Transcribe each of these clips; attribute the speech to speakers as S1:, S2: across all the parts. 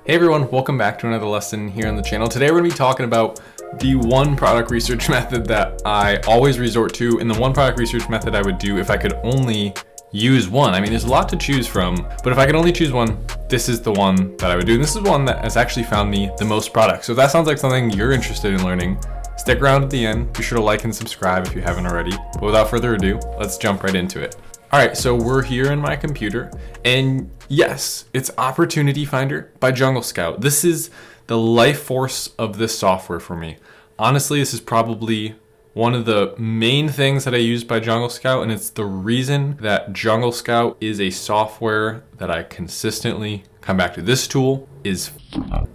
S1: Hey everyone, welcome back to another lesson here on the channel. Today we're going to be talking about the one product research method that I always resort to, and the one product research method I would do if I could only use one. I mean, there's a lot to choose from, but if I could only choose one, this is the one that I would do. And this is one that has actually found me the most products. So if that sounds like something you're interested in learning, stick around at the end. Be sure to like and subscribe if you haven't already. But without further ado, let's jump right into it. All right, so we're here in my computer, and yes, it's Opportunity Finder by Jungle Scout. This is the life force of this software for me. Honestly, this is probably one of the main things that I use by Jungle Scout, and it's the reason that Jungle Scout is a software that I consistently come back to. This tool is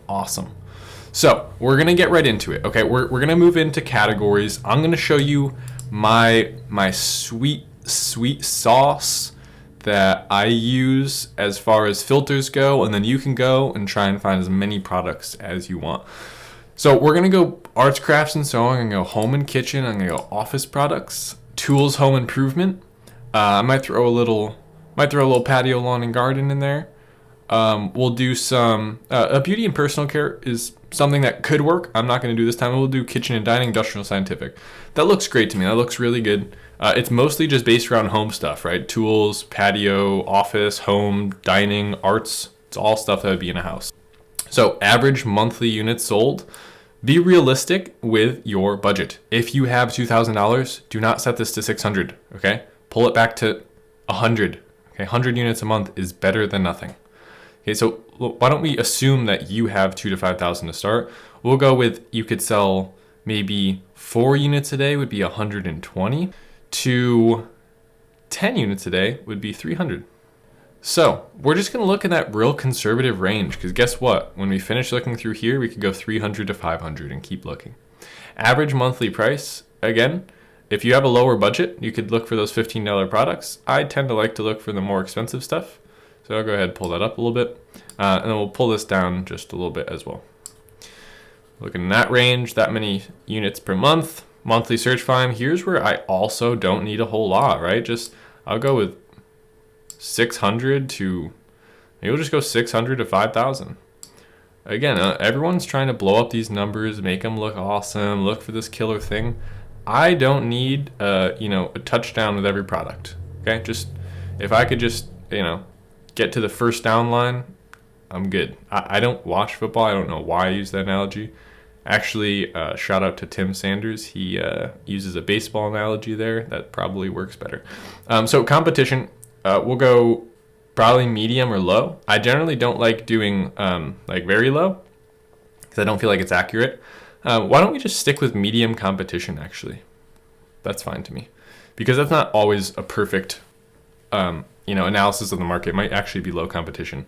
S1: awesome. So we're gonna get right into it. Okay, we're gonna move into categories. I'm gonna show you my sweet sauce that I use as far as filters go, and then you can go and try and find as many products as you want. So we're gonna go arts, crafts, and sewing. I'm gonna go home and kitchen. I'm gonna go office products, tools, home improvement. I might throw a little patio, lawn, and garden in there. We'll do some beauty and personal care is something that could work. I'm not going to do this time. We'll do kitchen and dining, industrial, scientific. That looks great to me. That looks really good. It's mostly just based around home stuff, right? Tools, patio, office, home, dining, arts. It's all stuff that would be in a house. So average monthly units sold. Be realistic with your budget. If you have $2,000, do not set this to 600, okay? Pull it back to 100. Okay, 100 units a month is better than nothing. Okay, so why don't we assume that you have 2,000 to 5,000 to start? We'll go with, you could sell maybe 4 units a day would be 120 to 10 units a day would be 300. So we're just gonna look in that real conservative range, because guess what? When we finish looking through here, we could go 300 to 500 and keep looking. Average monthly price, again, if you have a lower budget, you could look for those $15 products. I tend to like to look for the more expensive stuff. So I'll go ahead and pull that up a little bit, and then we'll pull this down just a little bit as well. Looking in that range, that many units per month, monthly search volume. Here's where I also don't need a whole lot, right? I'll go with 600 to, maybe we'll just go 600 to 5,000. Again, everyone's trying to blow up these numbers, make them look awesome, look for this killer thing. I don't need, a touchdown with every product. Okay, if I could just, get to the first down line, I'm good. I don't watch football. I don't know why I use that analogy. Actually, shout out to Tim Sanders. He uses a baseball analogy there. That probably works better. So competition, we'll go probably medium or low. I generally don't like doing very low because I don't feel like it's accurate. Why don't we just stick with medium competition, actually? That's fine to me, because that's not always a perfect analysis of the market. It might actually be low competition.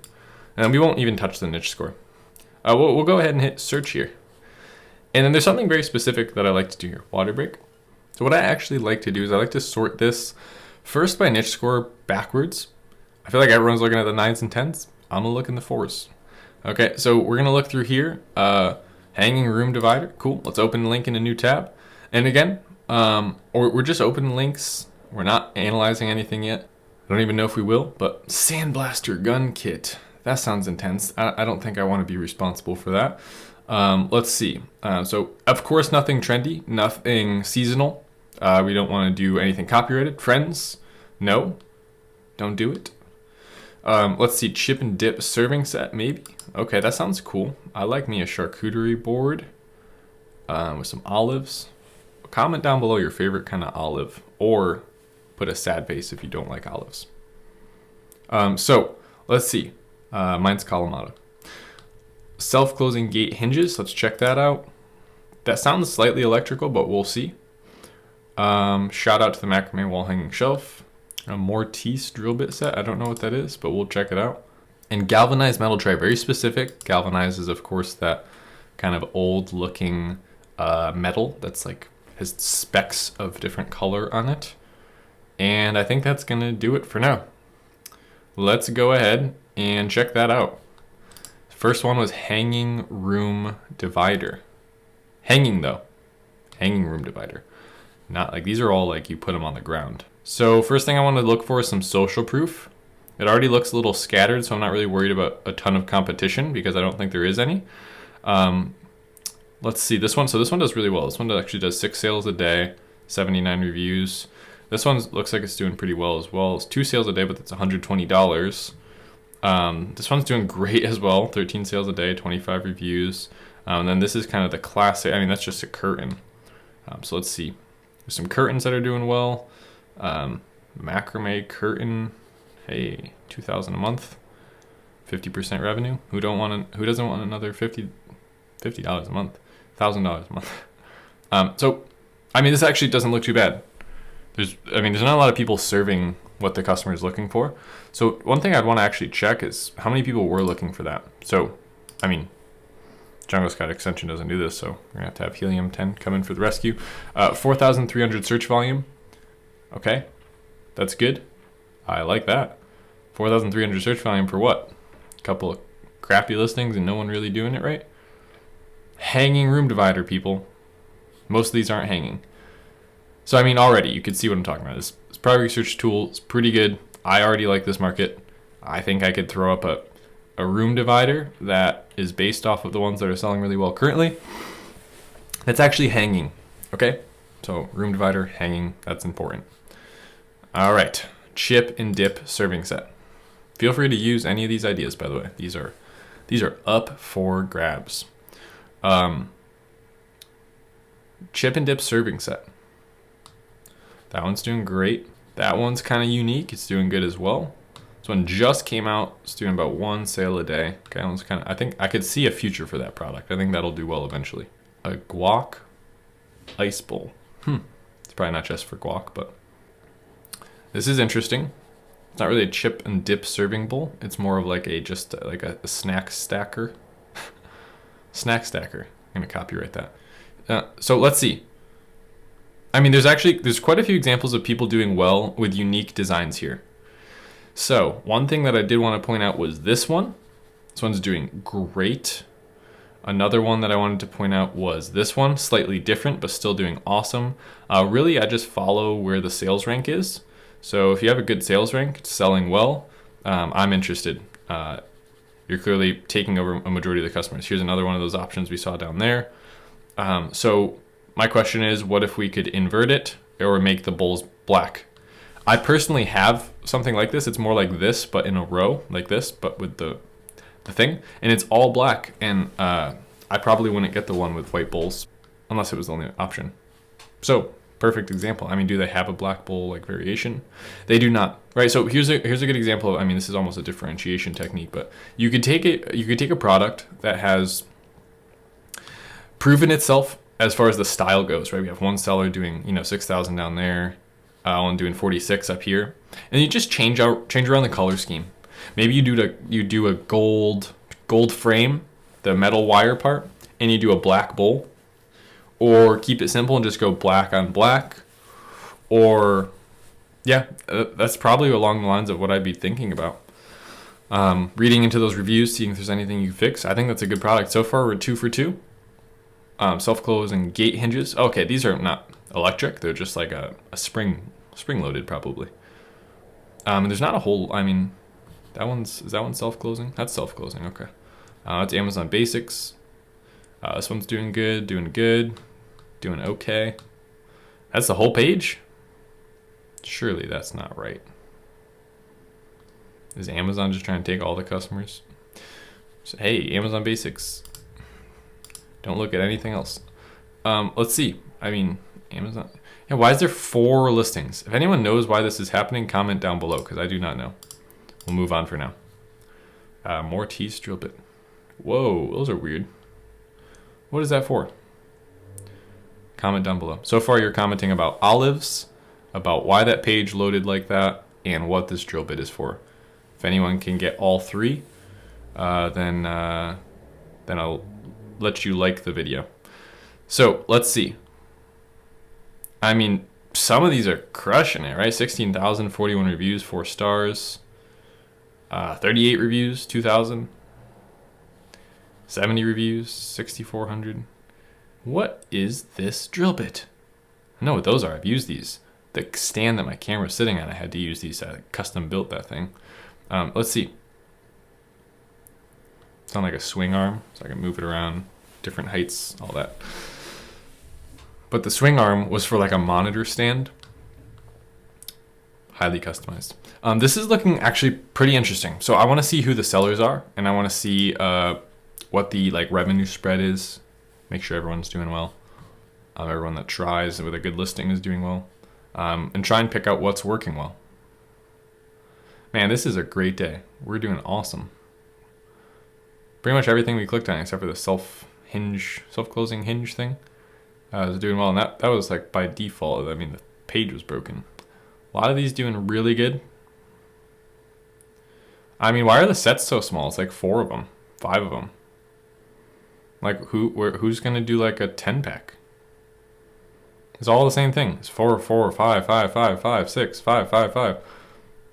S1: And we won't even touch the niche score. We'll go ahead and hit search here. And then there's something very specific that I like to do here, water break. So what I actually like to do is I like to sort this first by niche score backwards. I feel like everyone's looking at the 9s and 10s. I'm gonna look in the 4s. Okay, so we're gonna look through here. Hanging room divider, cool. Let's open a link in a new tab. And again, we're just opening links. We're not analyzing anything yet. I don't even know if we will, but sandblaster gun kit. That sounds intense. I don't think I want to be responsible for that. Let's see. So of course, nothing trendy, nothing seasonal. We don't want to do anything copyrighted. Friends, no, don't do it. Let's see, chip and dip serving set, maybe. Okay, that sounds cool. I like me a charcuterie board with some olives. Comment down below your favorite kind of olive, or put a sad face if you don't like olives. So let's see. Mine's Kalamata. Self-closing gate hinges. Let's check that out. That sounds slightly electrical, but we'll see. Shout out to the macrame wall hanging shelf. A Mortise drill bit set. I don't know what that is, but we'll check it out. And galvanized metal tray. Very specific. Galvanized is, of course, that kind of old-looking metal that's has specks of different color on it. And I think that's gonna do it for now. Let's go ahead and check that out. First one was hanging room divider. Hanging though, hanging room divider. Not these are all you put them on the ground. So first thing I want to look for is some social proof. It already looks a little scattered, so I'm not really worried about a ton of competition because I don't think there is any. Let's see this one. So this one does really well. This one actually does 6 sales a day, 79 reviews. This one looks like it's doing pretty well as well. It's 2 sales a day, but that's $120. This one's doing great as well. 13 sales a day, 25 reviews. And then this is kind of the classic. I mean, that's just a curtain. So let's see. There's some curtains that are doing well. Macrame curtain. Hey, $2,000 a month, 50% revenue. Who doesn't want another $50 a month, $1,000 a month? So, I mean, this actually doesn't look too bad. There's not a lot of people serving what the customer is looking for. So one thing I'd want to actually check is how many people were looking for that. So, I mean, Jungle Scout extension doesn't do this, so we're gonna have to have Helium 10 come in for the rescue. 4,300 search volume. Okay, that's good. I like that. 4,300 search volume for what? A couple of crappy listings and no one really doing it right? Hanging room divider, people. Most of these aren't hanging. So, I mean, already you can see what I'm talking about. This product research tool is pretty good. I already like this market. I think I could throw up a room divider that is based off of the ones that are selling really well currently. That's actually hanging, okay? So, room divider, hanging, that's important. All right. Chip and dip serving set. Feel free to use any of these ideas, by the way. These are up for grabs. Chip and dip serving set. That one's doing great. That one's kind of unique. It's doing good as well. This one just came out. It's doing about 1 sale a day. Okay, that one's I think I could see a future for that product. I think that'll do well eventually. A guac ice bowl. It's probably not just for guac, but this is interesting. It's not really a chip and dip serving bowl. It's more of like a snack stacker. Snack stacker. I'm gonna copyright that. So let's see. I mean, there's quite a few examples of people doing well with unique designs here. So one thing that I did want to point out was this one. This one's doing great. Another one that I wanted to point out was this one, slightly different, but still doing awesome. Really, I just follow where the sales rank is. So if you have a good sales rank, it's selling well, I'm interested. You're clearly taking over a majority of the customers. Here's another one of those options we saw down there. So my question is, what if we could invert it or make the bowls black? I personally have something like this. It's more like this, but in a row, like this, but with the thing. And it's all black. And I probably wouldn't get the one with white bowls unless it was the only option. So perfect example. I mean, do they have a black bowl like variation? They do not, right? So here's a good example of, I mean, this is almost a differentiation technique, but you could take a product that has proven itself as far as the style goes, right? We have one seller doing, 6,000 down there, one doing 46 up here, and you just change around the color scheme. Maybe you do a gold frame, the metal wire part, and you do a black bowl. Or keep it simple and just go black on black. Or, yeah, that's probably along the lines of what I'd be thinking about. Reading into those reviews, seeing if there's anything you fix. I think that's a good product. So far, we're 2 for 2. SelfClose and gate hinges. Okay, these are not electric. They're just like a spring-loaded probably. And there's not a whole, I mean, is that one self-closing? That's self-closing, okay. That's Amazon Basics. This one's doing good, doing okay. That's the whole page? Surely that's not right. Is Amazon just trying to take all the customers? So, hey, Amazon Basics. Don't look at anything else. Let's see. I mean, Amazon. Yeah, why is there 4 listings? If anyone knows why this is happening, comment down below, because I do not know. We'll move on for now. More tease drill bit. Whoa, those are weird. What is that for? Comment down below. So far, you're commenting about olives, about why that page loaded like that, and what this drill bit is for. If anyone can get all 3, then I'll let you like the video. So let's see. I mean, some of these are crushing it, right? 16,000, 41 reviews, 4 stars, 38 reviews, 2,000. 70 reviews, 6,400. What is this drill bit? I know what those are. I've used these. The stand that my camera's sitting on, I had to use these. I custom built that thing. Let's see. It's on like a swing arm, so I can move it around different heights, all that. But the swing arm was for like a monitor stand. Highly customized. This is looking actually pretty interesting. So I want to see who the sellers are, and I want to see what the like revenue spread is. Make sure everyone's doing well. Everyone that tries with a good listing is doing well, and try and pick out what's working well. Man, this is a great day. We're doing awesome. Pretty much everything we clicked on except for the self-closing hinge thing is doing well, and that was like by default. I mean, the page was broken. A lot of these doing really good. I mean, why are the sets so small? It's like 4 of them, 5 of them. Like who's gonna do like a 10-pack? It's all the same thing. It's 4, 4, 5, 5, 5, 5, 6, 5, 5, 5.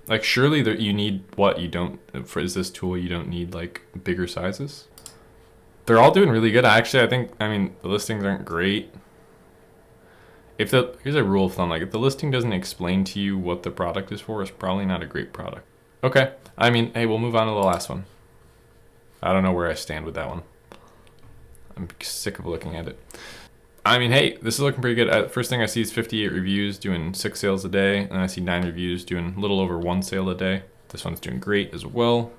S1: Like surely that you need what you don't for is this tool. You don't need like bigger sizes. They're all doing really good. I mean, the listings aren't great. Here's a rule of thumb, like if the listing doesn't explain to you what the product is for, it's probably not a great product. Okay, I mean, hey, we'll move on to the last one. I don't know where I stand with that one. I'm sick of looking at it. I mean, hey, this is looking pretty good. First thing I see is 58 reviews doing 6 sales a day, and I see 9 reviews doing a little over 1 sale a day. This one's doing great as well.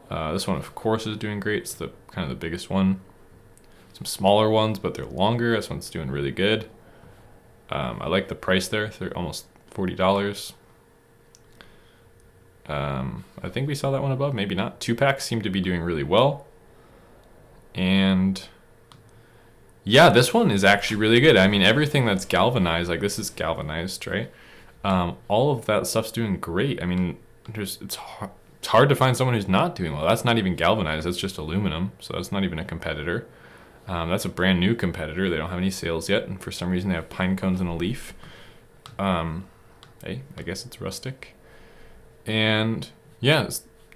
S1: This one, of course, is doing great. It's the kind of the biggest one. Some smaller ones, but they're longer. This one's doing really good. I like the price there. They're almost $40. I think we saw that one above, maybe not. 2-packs seem to be doing really well. And yeah, this one is actually really good. I mean, everything that's galvanized, like this is galvanized, right? All of that stuff's doing great. I mean, it's hard to find someone who's not doing well. That's not even galvanized. That's just aluminum. So that's not even a competitor. That's a brand new competitor. They don't have any sales yet, and for some reason they have pine cones and a leaf. Hey, I guess it's rustic. And yeah,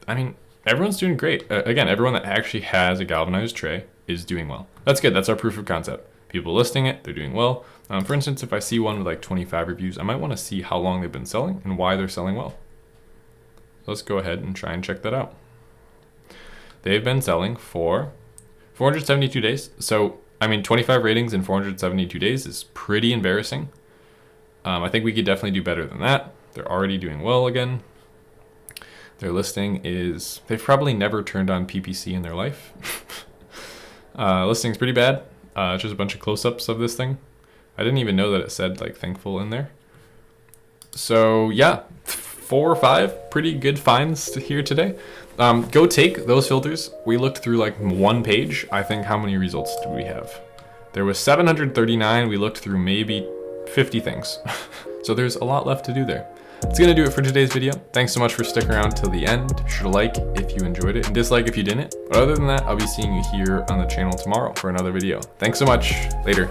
S1: I mean, everyone's doing great. Again, everyone that actually has a galvanized tray is doing well. That's good. That's our proof of concept. People listing it, they're doing well. For instance, if I see one with like 25 reviews, I might want to see how long they've been selling and why they're selling well. Let's go ahead and try and check that out. They've been selling for 472 days. So, I mean, 25 ratings in 472 days is pretty embarrassing. I think we could definitely do better than that. They're already doing well again. Their listing is, they've probably never turned on PPC in their life. Listing's pretty bad. It's just a bunch of close-ups of this thing. I didn't even know that it said like thankful in there. So yeah, 4 or 5 pretty good finds here today. Go take those filters. We looked through like 1 page. I think how many results do we have? There was 739. We looked through maybe 50 things. So there's a lot left to do there. That's gonna do it for today's video. Thanks so much for sticking around till the end. Be sure to like if you enjoyed it and dislike if you didn't. But other than that, I'll be seeing you here on the channel tomorrow for another video. Thanks so much. Later.